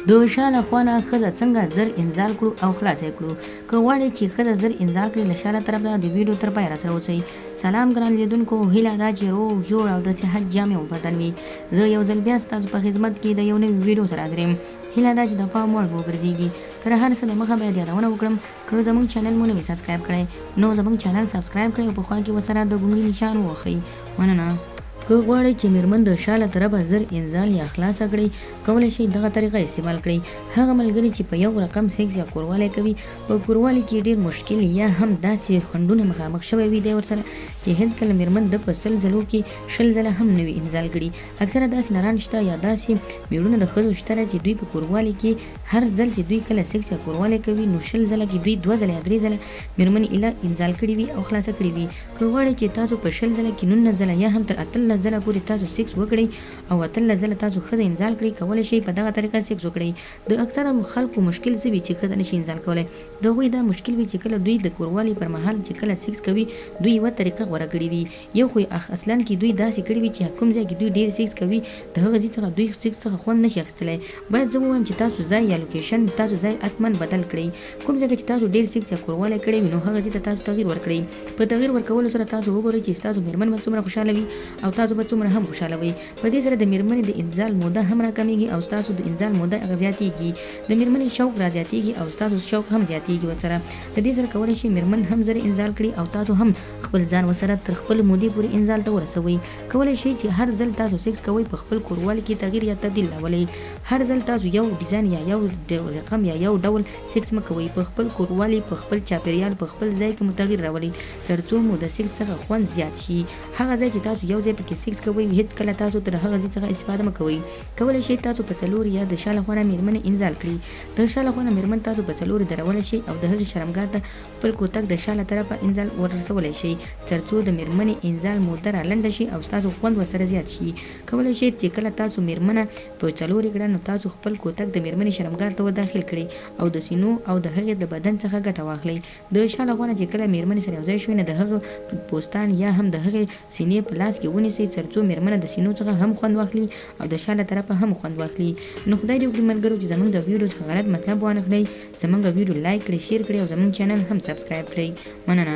د شاله خوا نه ښځه څنګه زر انزال کړو او خلاصه کړو. که غواړئ چې ښځه زر انزال کړي له شاله طرف نه د ویډیو تر پایه راسره اوسئ. سلام ګران لیدونکو، هیله ده چې روغ جوړ او د صحت جامې وبدن وي. زه یو ځل بیا ستاسو په خدمت کې د یو نوي ویډیو سره حاضر یم. هیله ده چې د پام وړ وګرځېږي. تر هر څه دمخه باید یادونه وکړم، که زموږ چینل مو نه وي سبسکرایب کړی نو زموږ چینل سبسکرایب کړئ او په خوا کې ورسره د ګونګړي نشان ووهئ. مننه. که غواړئ چې میرمن د شاله طرفه زر انزال یا خلاصه کړئ، کولی شئ دغه طریقه استعمال کړئ. هغه ملګري چې په یو رقم سیکس یا کوروالی کوي، په کوروالی کې ډیر مشکل یا هم داسې خنډونه مخامخ شوی وي دی ورسره چې هیڅکله میرمن د په 100 ځلو کې 100 ځله هم نه وي انزال کړي. اکثره داسې نران شته یا داسې میړونه د ښځو شته چې دوی په کوروالی کې هر ځل چې دوی کله سیکس یا کوروالی کوي نو 100 ځله کې دوی 2 ځله یا 3 ځله میرمن ایله انزال کړي وي او خلاصه کړي وي. که غواړئ چې تاسو په 100 ځله کې 19 ځله یا هم تر 18 ځله پورې تاسو سیکس وکړئ او 18 ځله تاسو ښځه انزال کړئ، کولی شئ په دغه طریقه سیکس وکړئ. د اکثره خلکو مشکل څه وي چې ښځه نشي انزال کولی. د هغوی دا مشکل وي چې کله دوی د کوروالی پر مهال چې کله سیکس کوي دوی یوه طریقه غوره کړې وي. یو خو اصلا کې دوی داسې کړي وي چې کوم ځای کې دوی ډېر سیکس کوي د هغه ځای څخه دوی سیکس څخه خوند نشي اخیستلی. باید زه ووایم چې تاسو ځای یا لوکیشن تاسو ځای حتما بدل کړئ. کوم ځای کې چې تاسو ډېر سیکس یا کوروالی کړی وي نو هغه ځای ته تاسو تغییر ورکړئ. په تغییر ورکولو سره تاسو وګورئ چې ستاسو میرمن به څومره خوشحاله وي او تاسو به څومره هم خوشحاله وي. په دې سره د میرمنې د انزال موده هم راکمیږي او ستاسو د انزال موده زیاتیږي. د میرمنې شوق را زیاتیږي او ستاسو شوق هم زیاتیږي ورسره. د دې سره کولی شئ میرمن هم زر انزال کړي او تاسو هم خپل ځان ورسره تر خپل مودې پورې انزال ته ورسوئ. کولی شئ چې هر ځل تاسو سیکس کوئ په خپل کوروالي کې تغییر یا تبدیل راولئ. هر ځل تاسو یو ډیزاین یا یو رقم یا یو ډول سیکس مه کوئ. په خپل کوروالي، په خپل چاپیریال، په خپل ځای کې مو تغییر راولئ تر څو مو د سیکس څخه خوند زیات شي. هغه ځای چې تاسو یو ځای پکې سیکس کوئ هیڅ کله تاسو تر هغه ځای څخه استفاده مه کوئ. کولی شئ تاسو په 4 یا د شاله خوا نه میرمنې انزال کړي. د شاله خوا نه میرمن تاسو په 4 درولی شئ او د هغې شرمګاه ته خپل کوتک د شاله طرفه انزال ورسولی شئ تر څو د میرمنې انزال موده را لنډه شي او ستاسو خوند ورسره زیات شي. کولی شئ چې کله تاسو میرمنه په 4 کړه نو تاسو خپل کوتک د میرمنې شرمګاه ته وداخل کړئ او د سینو او د هغې د بدن څخه ګټه واخلئ. د شاله خوا نه چې کله میرمنې سره یوځای شوي نه د هغه پوستان یا هم د هغې سینې په لاس کې ونیسئ تر څو میرمنه د سینو څخه هم خوند واخلي او د شاله طرفه هم خوند واخلي. نو خدای دې وکړي ملګرو چې زموږ د ویډیو څخه غلط مطلب وانه کړئ. زموږ ویډیو لایک کړئ، شیر کړئ او زموږ چینل هم سبسکرایب کړئ. مننه.